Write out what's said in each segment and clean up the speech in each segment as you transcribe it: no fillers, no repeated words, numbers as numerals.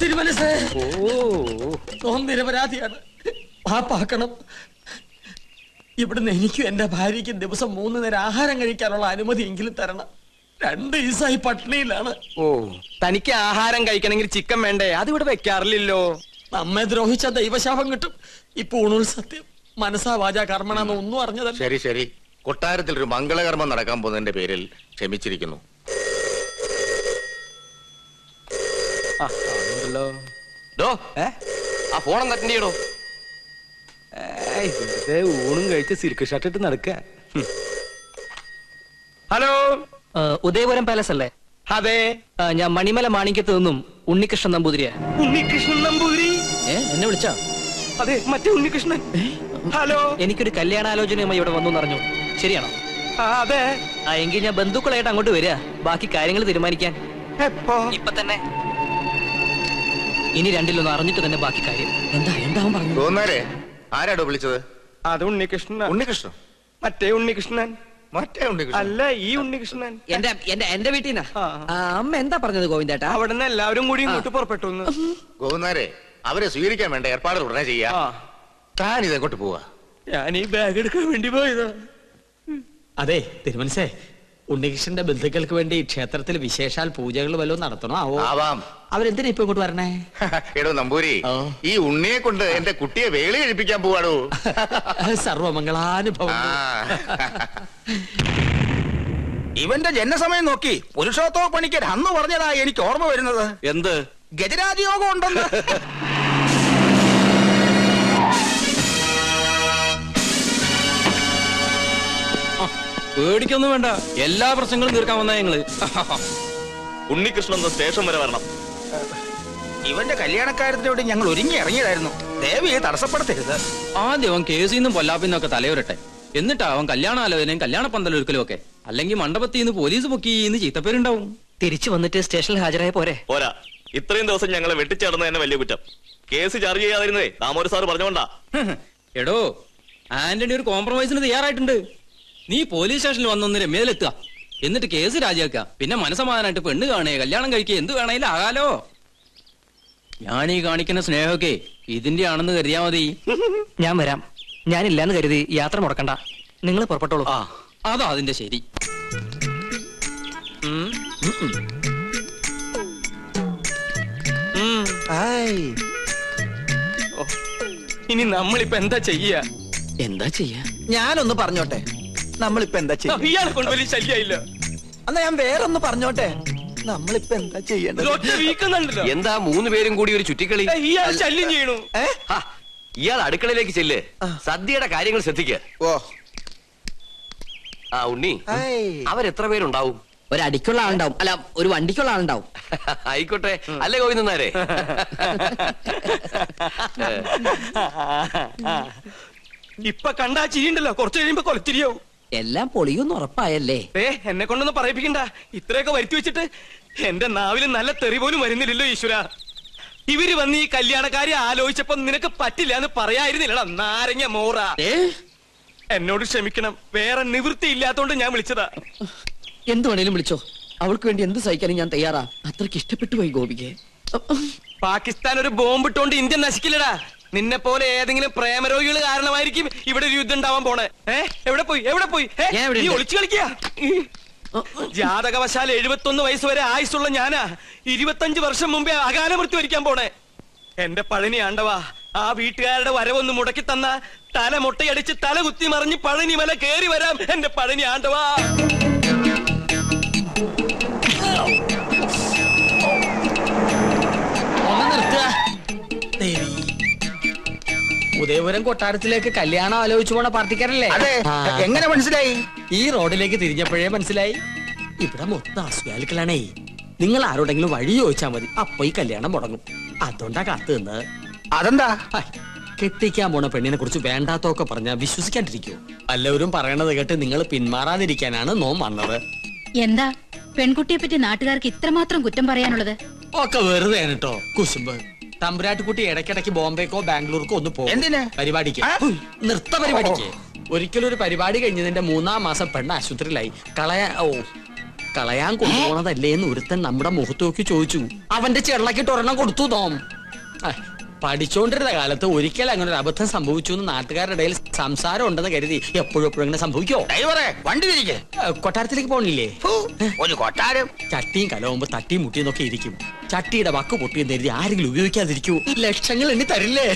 തിരുമനസേ, ഓം നിരപരാധിയാണ്, പാപ്പാക്കണം. ഇവിടുന്ന് എനിക്കും എന്റെ ഭാര്യയ്ക്കും ദിവസം 3 നേരം ആഹാരം കഴിക്കാനുള്ള അനുമതി എങ്കിലും തരണം. 2 ദിവസമായി പട്ടിണിയിലാണ്. ഓ, തനിക്ക് ആഹാരം കഴിക്കണമെങ്കിൽ ചിക്കൻ വേണ്ടേ? അതിവിടെ വെക്കാറില്ലല്ലോ. നമ്മെ ദ്രോഹിച്ച ദൈവശാപം കിട്ടും. ഇപ്പൊ ഊണുൽ സത്യം മനസ്സാ വാച കർമ്മണെന്ന് ഒന്നും അറിഞ്ഞതല്ല. ശരി ശരി, കൊട്ടാരത്തിൽ ഒരു മംഗളകർമ്മം നടക്കാൻ പോകുന്നതിന്റെ പേരിൽ ക്ഷമിച്ചിരിക്കുന്നു. ആ ഫോൺ അറ്റൻഡ് ചെയ്യടോ. ഊണും കഴിച്ച് സിൽക്ക് ഷർട്ട് ഇട്ട് നടക്ക. ഹലോ, ഉദയപുരം പാലസ് അല്ലേ? അതെ, ഞാൻ മണിമല മാണിക്യത്ത് നിന്നും ഉണ്ണികൃഷ്ണൻ നമ്പൂതിരിയാ. ഉണ്ണികൃഷ്ണൻ നമ്പൂതിരി? എന്നെ വിളിച്ചാ? അതെ, മറ്റേ ഉണ്ണികൃഷ്ണൻ. ഹലോ, എനിക്കൊരു കല്യാണാലോചനയുമായി ഇവിടെ വന്നു പറഞ്ഞു. ശരിയാണോ? അതെ. എങ്കിൽ ഞാൻ ബന്ധുക്കളായിട്ട് അങ്ങോട്ട് വരിക, ബാക്കി കാര്യങ്ങൾ തീരുമാനിക്കാൻ. ഇപ്പൊ തന്നെ. ഇനി രണ്ടിലൊന്നും അറിഞ്ഞിട്ട് തന്നെ ബാക്കി കാര്യം. എന്താവും പറഞ്ഞു? തോന്നാരെ ആരാടോ വിളിച്ചത്? അത് ഉണ്ണികൃഷ്ണൻ. ഉണ്ണികൃഷ്ണൻ? മറ്റേ ഉണ്ണികൃഷ്ണൻ. മറ്റേ ഉണ്ണികൃഷ്ണൻ അല്ല, ഈ ഉണ്ണികൃഷ്ണൻ. എന്റെ വീട്ടിൽ അമ്മ എന്താ പറഞ്ഞത് ഗോവിന്ദേട്ടാ? അവിടെ നിന്ന് എല്ലാവരും കൂടി ഇങ്ങോട്ട് പുറപ്പെട്ടു. ഗോവുന്നാരെ, അവരെ സ്വീകരിക്കാൻ വേണ്ട ഏർപ്പാടുകൾ ഉടനെ ചെയ്യാം. താൻ ഇതെങ്ങോട്ട് പോവാ? ഞാൻ ഈ ബാഗ് എടുക്കാൻ വേണ്ടി പോയതാ. അതെ തിരുമനസേ, ഉണ്ണികൃഷ്ണന്റെ ബന്ധുക്കൾക്ക് വേണ്ടി ക്ഷേത്രത്തിൽ വിശേഷാൽ പൂജകൾ വല്ലതും നടത്തണോ? ആവാം. അവരെന്തിനാ ഇപ്പൊ ഇങ്ങോട്ട് വരണേ? എടോ നമ്പൂരി, ഈ ഉണ്ണിയെ കൊണ്ട് എന്റെ കുട്ടിയെ വേളി കഴിപ്പിക്കാൻ പോവാടോ. സർവമംഗളാനുഭവം. ഇവന്റെ ജനസമയം നോക്കി പുരുഷോത്തമ പണിക്കർ അന്ന് പറഞ്ഞതാ എനിക്ക് ഓർമ്മ വരുന്നത്. എന്ത്? ഗജരാജയോഗം ഉണ്ടെന്ന്. പേടിക്കൊന്നും വേണ്ട, എല്ലാ പ്രശ്നങ്ങളും തീർക്കാൻ വന്നാ ഞങ്ങള്. ഉണ്ണികൃഷ്ണൻ സ്റ്റേഷൻ വരെ വരണം. ഇവന്റെ കല്യാണക്കാര്യത്തിനോട് ഞങ്ങൾ ഒരുങ്ങി ഇറങ്ങിയതായിരുന്നു. ദേവിയെ തടസ്സപ്പെടുത്തരുത്. ആദ്യം അവൻ കേസിൽ നിന്നും പൊല്ലാപ്പിന്നൊക്കെ തലയോരട്ടെ, എന്നിട്ടാ അവൻ കല്യാണാലോചനയും കല്യാണ പന്തലൊരുക്കലും ഒക്കെ. അല്ലെങ്കിൽ മണ്ഡപത്തിൽ നിന്ന് പോലീസ് പൊക്കിന്ന് ചീത്തപ്പേരുണ്ടാവും. തിരിച്ചു വന്നിട്ട് സ്റ്റേഷനിൽ ഹാജരായ പോരെ? പോരാ, ഇത്രയും ദിവസം ഞങ്ങളെ വെട്ടിച്ചേർന്ന് തന്നെ വലിയ കുറ്റം. കേസ് ചാർജ് ചെയ്യാതിരുന്നേ ദാമോദര സാറ് പറഞ്ഞോണ്ടാ. എടോ, ആന്റണി ഒരു കോംപ്രമൈസിന് തയ്യാറായിട്ടുണ്ട്. നീ പോലീസ് സ്റ്റേഷനിൽ വന്നൊന്ന് രമ്യയിലെത്തുക, എന്നിട്ട് കേസ് രാജിവെക്കുക. പിന്നെ മനസ്സമാധാനായിട്ട് പെണ്ണ് കാണേ, കല്യാണം കഴിക്കുക, എന്ത് വേണേലും ആകാലോ. ഞാനീ കാണിക്കുന്ന സ്നേഹമൊക്കെ ഇതിന്റെ ആണെന്ന് കരുതിയാ മതി. ഞാൻ വരാം. ഞാനില്ലാന്ന് കരുതി യാത്ര മുടക്കണ്ട. നിങ്ങൾ പുറപ്പെട്ടോളൂ. അതാ അതിന്റെ ശരി. ഇനി നമ്മളിപ്പോ എന്താ ചെയ്യാ? ഞാനൊന്ന് പറഞ്ഞോട്ടെ, നമ്മളിപ്പോ എന്താ ചെയ്യുക? ഇയാളെ കൊണ്ട് വലിയ ശല്യമില്ല. എന്നാ ഞാൻ വേറൊന്ന് പറഞ്ഞോട്ടെ, നമ്മളിപ്പോ എന്താ ചെയ്യേണ്ടത്? എന്താ 3 പേരും കൂടി ഒരു ചുറ്റിക്കളി? ഇയാൾ ശല്യം ചെയ്യണു. ഇയാൾ അടുക്കളയിലേക്ക് ചെല്ല്, സദ്യയുടെ കാര്യങ്ങൾ ശ്രദ്ധിക്ക. ഓ ആ ഉണ്ണി, അവരെത്ര പേരുണ്ടാവും? ഒരു അടിക്കുള്ള ആളുണ്ടാവും, അല്ല ഒരു വണ്ടിക്കുള്ള ആളുണ്ടാവും. ആയിക്കോട്ടെ, അല്ലേ ഗോവിന്ദനാരെ? ഇപ്പൊ കണ്ടാ ചിരിയുണ്ടല്ലോ, കുറച്ച് കഴിയുമ്പോ കൊലച്ചിരിയാവും. എല്ലാം പൊളിയൊന്നും ഉറപ്പായല്ലേ? എന്നെ കൊണ്ടൊന്നും പറയിപ്പിക്കണ്ട. ഇത്രയൊക്കെ വരുത്തി വെച്ചിട്ട് എന്റെ നാവില് നല്ല തെറി പോലും വരുന്നില്ലല്ലോ ഈശ്വര. ഇവര് വന്ന് ഈ കല്യാണക്കാരി ആലോചിച്ചപ്പോ നിനക്ക് പറ്റില്ല എന്ന് പറയായിരുന്നില്ലടാ നാരങ്ങ മോറ. എന്നോട് ക്ഷമിക്കണം, വേറെ നിവൃത്തി ഇല്ലാത്തോണ്ട് ഞാൻ വിളിച്ചതാ. എന്ത് വേണേലും വിളിച്ചോ, അവൾക്ക് വേണ്ടി എന്ത് സഹിക്കാനും ഞാൻ തയ്യാറാ. അത്രക്ക് ഇഷ്ടപ്പെട്ടു പോയി ഗോപിക്ക്. പാകിസ്ഥാൻ ഒരു ബോംബിട്ടോണ്ട് ഇന്ത്യ നശിക്കില്ലടാ. നിന്നെ പോലെ ഏതെങ്കിലും പ്രേമരോഗികൾ കാരണമായിരിക്കും ഇവിടെ ഒരു യുദ്ധം ഉണ്ടാവാൻ പോണേ. എവിടെ പോയി നീ ഒളിച്ചു കളിക്കുക? ജാതകവശാൽ 71 വയസ്സ് വരെ ആയുസുള്ള ഞാനാ 25 വർഷം മുമ്പേ അകാല മൃത്യു വരിക്കാൻ പോണേ. എന്റെ പഴനി ആണ്ടവാ, ആ വീട്ടുകാരുടെ വരവൊന്ന് മുടക്കി തന്ന തല മുട്ടയടിച്ച് തല കുത്തി മറിഞ്ഞ് പഴനി മല കേറി വരാം. എന്റെ പഴനി ആണ്ടവാ. ഉദയപുരം കൊട്ടാരത്തിലേക്ക് കല്യാണം ആലോചിച്ചു പോണ പാർട്ടിക്കാരല്ലേ? എങ്ങനെ മനസ്സിലായി? ഈ റോഡിലേക്ക് തിരിഞ്ഞപ്പോഴേ മനസ്സിലായി. ഇവിടെ മൊത്തം അസുഖാലുക്കളാണേ. നിങ്ങൾ ആരോടെങ്കിലും വഴി ചോദിച്ചാൽ മതി, അപ്പൊ ഈ കല്യാണം മുടങ്ങും. അതുകൊണ്ടാ കാത്തു നിന്നത്. അതെന്താ? കെട്ടിക്കാൻ പോണ പെണ്ണിനെ കുറിച്ച് വേണ്ടാത്തൊക്കെ പറഞ്ഞാ വിശ്വസിക്കാണ്ടിരിക്കോ? എല്ലാവരും പറയണത് കേട്ട് നിങ്ങൾ പിന്മാറാതിരിക്കാനാണ് നോം വന്നത്. എന്താ പെൺകുട്ടിയെ പറ്റി നാട്ടുകാർക്ക് ഇത്രമാത്രം കുറ്റം പറയാനുള്ളത്? ഒക്കെ വെറുതെ കേട്ടോ കുശുമ്പ്. തമ്പുരാട്ടിക്കുട്ടി ഇടയ്ക്കിടയ്ക്ക് ബോംബെക്കോ ബാംഗ്ലൂർക്കോ ഒന്ന് പോകും. എന്തിന്? പരിപാടിക്ക്, നൃത്ത പരിപാടിക്ക്. ഒരിക്കലും ഒരു പരിപാടി കഴിഞ്ഞതിന്റെ 3-ാം മാസം പെണ്ണ് ആശുപത്രിയിലായി. കളയാൻ കൊണ്ടുപോണതല്ലേന്ന് ഒരുത്തൻ നമ്മുടെ മുഖത്ത് നോക്കി ചോദിച്ചു. അവന്റെ ചെള്ളക്കിട്ട് ഒരെണ്ണം കൊടുത്തു തോം. പഠിച്ചോണ്ടിരുന്ന കാലത്ത് ഒരിക്കൽ അങ്ങനെ ഒരു അബദ്ധം സംഭവിച്ചു എന്ന് നാട്ടുകാരുടെ ഇടയിൽ സംസാരം ഉണ്ടെന്ന് കരുതി എപ്പോഴും ഇങ്ങനെ സംഭവിക്കോ? വണ്ടി തിരികെ കൊട്ടാരത്തിലേക്ക് പോണില്ലേ? ഒരു കൊട്ടാരം ചട്ടിയും കലവുമ്പോ തട്ടിയും മുട്ടിയും നോക്കി ഇരിക്കും. ചട്ടിയുടെ വക്ക് പൊട്ടിയെന്ന് കരുതി ആരെങ്കിലും ഉപയോഗിക്കാതിരിക്കൂ. ലക്ഷങ്ങൾ എണ്ണി തരില്ലേ?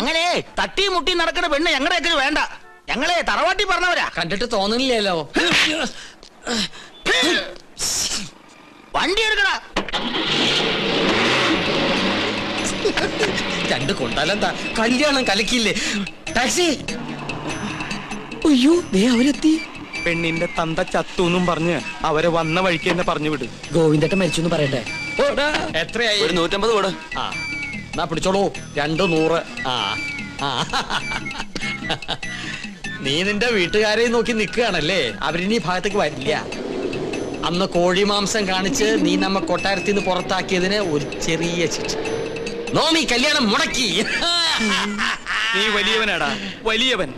അങ്ങനെ തട്ടിയും മുട്ടിയും നടക്കുന്ന പെണ്ണ് ഞങ്ങളുടെയൊക്കെ വേണ്ട. ഞങ്ങളെ തറവാട്ടി പറഞ്ഞവരാ. കണ്ടിട്ട് തോന്നുന്നില്ലല്ലോ. വണ്ടി എടുക്കടാ. രണ്ട് കൊണ്ടാലെന്താ, കല്യാണം കലക്കില്ലേ? ടാക്സി. അയ്യോ ദേ അവരെത്തി. പെണ്ണിന്റെ തന്ത ചത്തൂന്നും പറഞ്ഞ് അവരെ വന്ന വഴിക്ക് തന്നെ പറഞ്ഞു വിട്. ഗോവിന്ദട്ടൻ മരിച്ചു പറയട്ടെ. എത്രയായി? 150 കൂടെ. ആ എന്നാ പിടിച്ചോളൂ. 200. നീ നിന്റെ വീട്ടുകാരെ നോക്കി നിൽക്കുകയാണല്ലേ? അവരിനി ഭാഗത്തേക്ക് വരില്ല. അന്ന് കോഴി മാംസം കാണിച്ച് നീ നമ്മ കൊട്ടാരത്തിൽ നിന്ന് പുറത്താക്കിയതിന് ഒരു ചെറിയ ശിക്ഷ. നോമി കല്യാണം മുടക്കി. നീ വലിയവനാടാ, വലിയവൻ.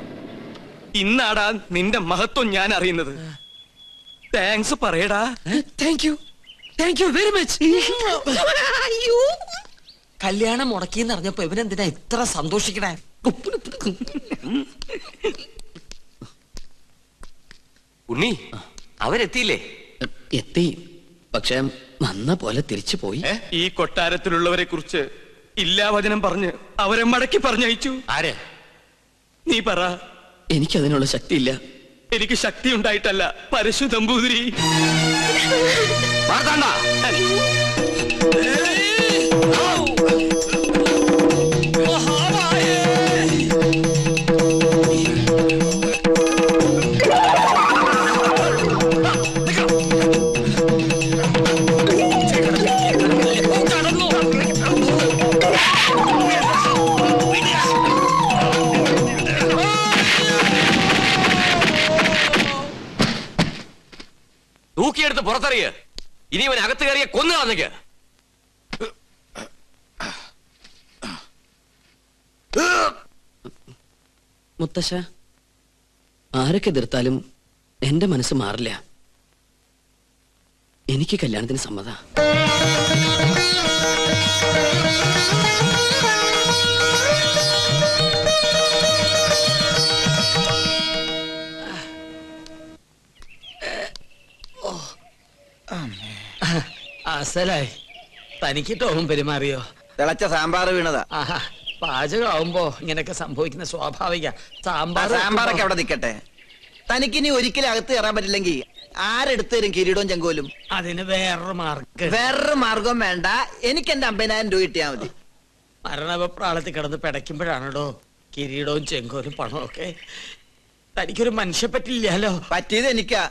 ഇന്നാടാ നിന്റെ മഹത്വം ഞാൻ അറിയുന്നത്. താങ്ക്സ് പറയടാ. Thank you very much. കല്യാണം മുടക്കിന്ന് അറിഞ്ഞപ്പോ ഇവനെന്തിനാ ഇത്ര സന്തോഷിക്കണേ? ഉണ്ണി അവരെത്തിയില്ലേ? എത്തി, പക്ഷെ വന്ന പോലെ തിരിച്ചു പോയി. ഈ കൊട്ടാരത്തിലുള്ളവരെ കുറിച്ച് ഇല്ലാവചനം പറഞ്ഞ് അവരെ മടക്കി പറഞ്ഞയച്ചു. ആര്? നീ പറ. എനിക്കതിനുള്ള ശക്തിയില്ല. എനിക്ക് ശക്തി ഉണ്ടായിട്ടല്ല, പരശു നമ്പൂതിരി. തൂക്കിയെടുത്ത് പുറത്തറിയ. ഇനി ഇവൻ അകത്ത് കയറിയ കൊന്നു കളഞ്ഞേക്ക്. മുത്തശ്ശ, ആരൊക്കെ എതിർത്താലും എന്റെ മനസ്സ് മാറില്ല. എനിക്ക് കല്യാണത്തിന് സമ്മത. അസലായി. തനിക്കിട്ടോവും പെരുമാറിയോ? തിളച്ച സാമ്പാർ വീണതാ. ആഹാ, പാചകമാവുമ്പോ ഇങ്ങനെയൊക്കെ സംഭവിക്കുന്ന സ്വാഭാവിക. സാമ്പാറൊക്കെ അവിടെ നിൽക്കട്ടെ. തനിക്കിനി ഒരിക്കലും അകത്ത് കയറാൻ പറ്റില്ലെങ്കിൽ ആരെടുത്ത് തരും കിരീടവും ചെങ്കോലും? അതിന് വേറൊരു മാർഗം. വേറൊരു മാർഗം വേണ്ട. എനിക്ക് എന്റെ 50,000 രൂപ കിട്ടിയാ മതി. മരണപ്രാളത്തിൽ കിടന്ന് പിടയ്ക്കുമ്പോഴാണോ കിരീടവും ചെങ്കോലും പണവും ഒക്കെ? തനിക്കൊരു മനുഷ്യ പറ്റില്ലല്ലോ. പറ്റിയത് എനിക്കാ.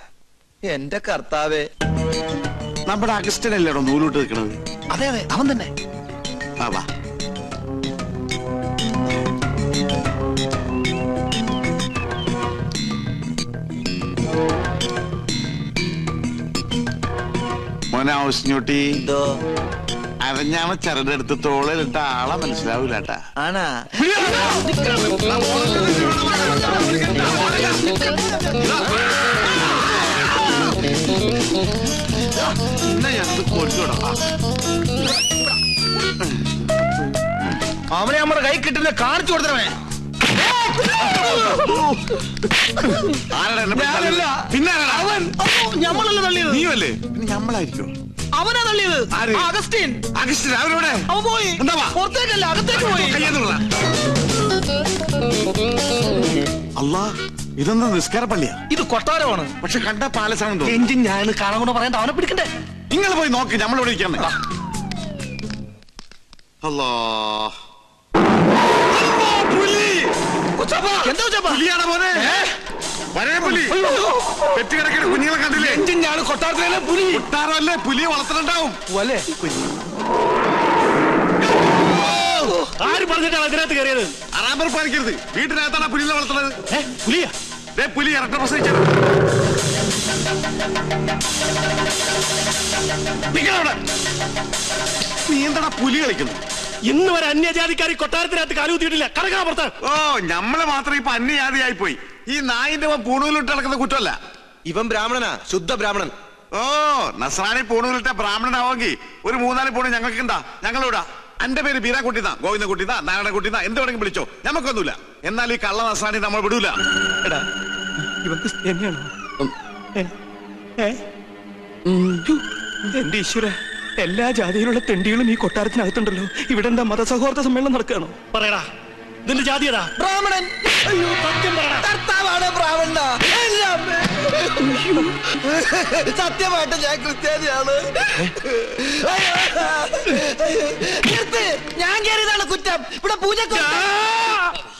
എന്റെ കർത്താവേ. നമ്മുടെ അഗസ്റ്റനല്ലേടോ നൂലോട്ട് നിൽക്കണത്? അതെ അതെ, അവൻ തന്നെ. വാ. മോനെ ഔസ്ഞ്ഞൂട്ടി, അരഞ്ഞാമ ചരടെടുത്ത് തോളിലിട്ട ആളെ മനസ്സിലാവൂല കേട്ടാ. ആണാ? അവനെ നമ്മുടെ കൈ കിട്ടുന്ന കാണിച്ചു കൊടുത്തവനെ. പിന്നെ ഞമ്മളല്ല തള്ളിയത്. നീയല്ലേ? പിന്നെ ഞമ്മളായിരിക്കും. അവനാ തള്ളിയത്. അഗസ്റ്റിൻ. അഗസ്റ്റിൻ അവരോടെ അവൻ പോയി. പുറത്തേക്കല്ല, അകത്തേക്ക് പോയി. അല്ലാ, ഇതെന്താ നിസ്കാര പള്ളിയാ? ഇത് കൊട്ടാരമാണ്. പക്ഷെ കണ്ട പാലസാണെന്തോ. എഞ്ചിൻ ഞാൻ കാണാൻ കൊണ്ട് പറയണ്ട. അവനെ പിടിക്കണ്ടേ? നിങ്ങൾ പോയി നോക്ക്, നമ്മളിവിടെ ഇരിക്കാൻ. അല്ലാ, പുലിയാണ് മോനെ. വരേ പുലി. പെറ്റുകിടക്കുന്ന കുഞ്ഞുങ്ങളെ കണ്ടില്ലേ? എഞ്ചിൻ ഞാൻ കൊട്ടാരത്തിലെ പുലി. കൊട്ടാരമല്ലേ, പുലിയെ വളർത്തുന്നുണ്ടാവും. ആര് പറഞ്ഞിട്ടാണ് അതിനകത്ത് കയറിയത്? അറാമ്പർ പാലിക്കരുത്. വീട്ടിനകത്താണ് പുലിയെ വളർത്തുന്നത്. പുലിയാ? പുലി ഇറക്ക പ്രസവിച്ചത്. നീ എന്താടാ പുലി കളിക്കുന്നു? ഇന്ന് വരെ അന്യജാതിക്കാരി കൊട്ടാരത്തിനകത്ത് കാലുകുത്തിയിട്ടില്ല. കടക്കാ പുറത്ത്. ഓ, നമ്മള് മാത്രം ഇപ്പൊ അന്യജാതിയായി പോയി. ഈ നായിന്റെ പൂണൂലിട്ട് നടക്കുന്ന കുറ്റമല്ല. ഇവൻ ബ്രാഹ്മണനാ, ശുദ്ധ ബ്രാഹ്മണൻ. ഓ നസ്രാണി പൂണൂരിട്ട ബ്രാഹ്മണനാവെങ്കിൽ ഒരു 3-4 പൂണ് ഞങ്ങൾക്ക് എന്താ, ഞങ്ങളിവിടെ. എന്റെ പേര് ബീരാക്കുട്ടിന്നാ, ഗോവിന്ദൻകുട്ടിന്നാ, നാരായണൻകുട്ടിന്നാ, എന്ത് വേണമെങ്കിൽ വിളിച്ചോ, നമുക്കൊന്നുമില്ല. എന്നാൽ ഈ കള്ള നസ്രാണി നമ്മൾ വിടൂല. എടാ ഇവൻ ക്രിസ്ത്യാനിയാണോ? എന്റെ ഈശ്വര, എല്ലാ ജാതിയിലുള്ള തെണ്ടികളും ഈ കൊട്ടാരത്തിനകത്തുണ്ടല്ലോ. ഇവിടെ എന്താ മതസൗഹാർദ്ദ സമ്മേളനം നടക്കുകയാണോ? പറയടാ, ഇതിന്റെ ജാതി ഏതാ? ബ്രാഹ്മണൻ. സത്യം പറയടാ. കർത്താവാണ് ബ്രാഹ്മണ. സത്യമായിട്ട് ഞാൻ ക്രിസ്ത്യാനിയാണ്. നിർത്ത്. ഞാൻ കയറിയതാണ് കുറ്റം. ഇവിടെ പൂജ.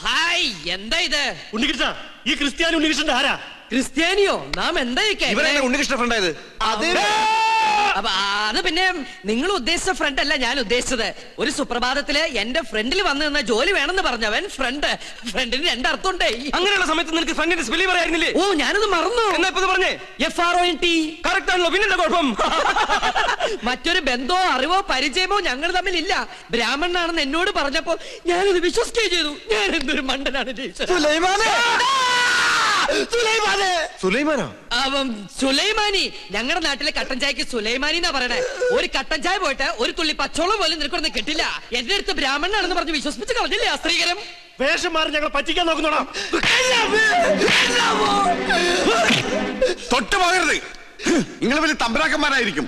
ഹായ്, എന്താ ഇത്? ഉണ്ണികൃഷ്ണ, ഈ ക്രിസ്ത്യാനി ഉണ്ണികൃഷ്ണന്റെ ആരാ? ക്രിസ്ത്യാനിയോ? നാം എന്താ ഇവരല്ലേ ഉണ്ണികൃഷ്ണ ഫ്രണ്ടായത്? അത് പിന്നെ നിങ്ങൾ ഉദ്ദേശിച്ച ഫ്രണ്ട് അല്ല ഞാൻ ഉദ്ദേശിച്ചത്. ഒരു സുപ്രഭാതത്തില് എന്റെ ഫ്രണ്ടിൽ വന്നു നിന്ന ജോലി വേണമെന്ന് പറഞ്ഞവൻ ഫ്രണ്ടിന് 2 അർത്ഥമുണ്ടേ. അങ്ങനെയുള്ള സമയത്ത് നിനക്ക് ഫ്രണ്ടിന്റെ സ്പെല്ലിംഗ് പറയായിരുന്നില്ലേ? ഓ, ഞാനത് മറന്നു. എന്നാ ഇപ്പൊ പറഞ്ഞേ. FRONT. കറക്റ്റ് ആണല്ലോ, പിന്നെന്താ കുഴപ്പം? മറ്റൊരു ബന്ധമോ അറിവോ പരിചയമോ ഞങ്ങൾ തമ്മിലില്ല. ബ്രാഹ്മണനാണെന്ന് എന്നോട് പറഞ്ഞപ്പോ ഞാനത് വിശ്വസിക്കുകയും ചെയ്തു. ഞാൻ എന്തൊരു മണ്ടനാണ്. സുലൈമാനോ? സുലൈമാനി. ഞങ്ങളുടെ നാട്ടിലെ കട്ടൻ ചായക്ക് സുലൈമാനി എന്നാ പറയണേ. ഒരു കട്ടൻ ചായ പോയിട്ട് ഒരു തുള്ളി പച്ചോളം പോലും നിനക്കൊന്നും കിട്ടില്ല. എന്റെ അടുത്ത് ബ്രാഹ്മണനാണെന്ന് പറഞ്ഞ് വിശ്വസിപ്പിച്ച് കളഞ്ഞില്ലേ ആ സ്ത്രീകരം? വേഷം മാറി ഞങ്ങൾ പറ്റിക്കാൻ നോക്കുന്നോടാ. തൊട്ട് പോകരുത്. നിങ്ങൾ വലിയ തമ്പരാക്കന്മാരായിരിക്കും,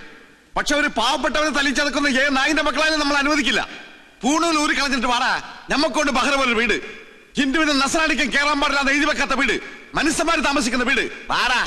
പക്ഷെ ഒരു പാവപ്പെട്ടവനെ തല്ലിച്ചതക്കുന്ന നായിന്റെ മക്കളായാലും നമ്മൾ അനുവദിക്കില്ല. പൂണൂൽ ഊരി കളഞ്ഞിട്ട് വാടാ, നമ്മക്കൊണ്ട് ബഹ്റ പോലൊരു വീട്, ഹിന്ദുവിനും നസ്രാണിക്കും കേറാൻ പാടില്ലാതെ എഴുതി വെക്കാത്ത വീട്, മനുഷ്യന്മാര് താമസിക്കുന്ന വീട്. വാടാ.